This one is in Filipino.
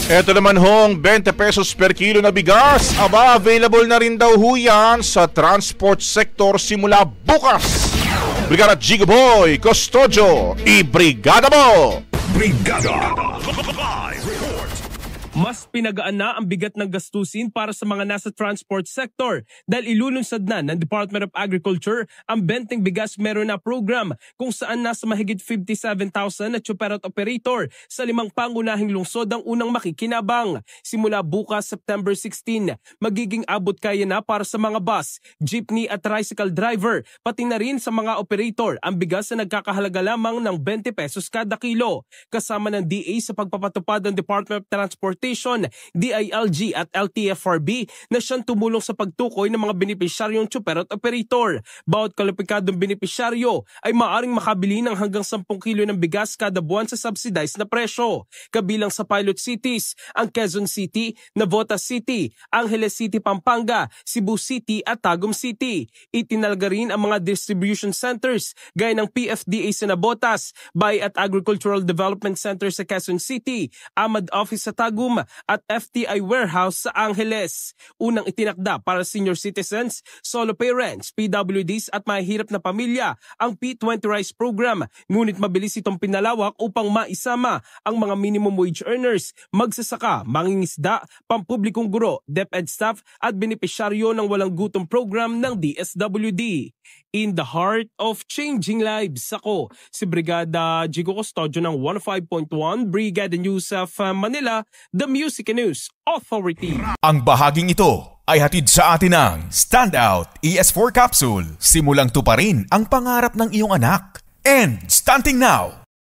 Ito naman hong 20 pesos per kilo na bigas. Aba, available na rin daw ho yan sa transport sector simula bukas. Brigada Jigo Boy Custodio, ibrigada mo! Brigada Live Report. Mas pinagaan na ang bigat ng gastusin para sa mga nasa transport sector dahil ilulunsad na ng Department of Agriculture ang Benteng Bigas Meron Na program kung saan nasa mahigit 57,000 na tsuper at operator sa 5 pangunahing lungsod ang unang makikinabang. Simula bukas September 16, magiging abot kaya na para sa mga bus, jeepney at tricycle driver, pati na rin sa mga operator ang bigas na nagkakahalaga lamang ng 20 pesos kada kilo. Kasama ng DA sa pagpapatupad ng Department of Transportation, DILG at LTFRB na siyang tumulong sa pagtukoy ng mga benepisyaryong tsuper at operator. Bawat kwalipikadong benepisyaryo ay maaaring makabili ng hanggang 10 kilo ng bigas kada buwan sa subsidized na presyo. Kabilang sa pilot cities, ang Quezon City, Navotas City, Angeles City, Pampanga, Cebu City at Tagum City. Itinalaga rin ang mga distribution centers gaya ng PFDA sa Navotas, Bay at Agricultural Development Center sa Quezon City, AMAD Office sa Tagum at FTI Warehouse sa Angeles. Unang itinakda para senior citizens, solo parents, PWDs at mahihirap na pamilya ang P20 Rice Program, ngunit mabilis itong pinalawak upang maisama ang mga minimum wage earners, magsasaka, mangingisda, pampublikong guro, DepEd staff at benepisyaryo ng walang gutom program ng DSWD. In the heart of changing lives, ako si Brigada Jigo Custodio ng 105.1 Brigada News of Manila, the Music and News Authority. Ang bahaging ito ay hatid sa atin ng Standout ES4 Capsule. Simulang tuparin ang pangarap ng iyong anak. And stunting now,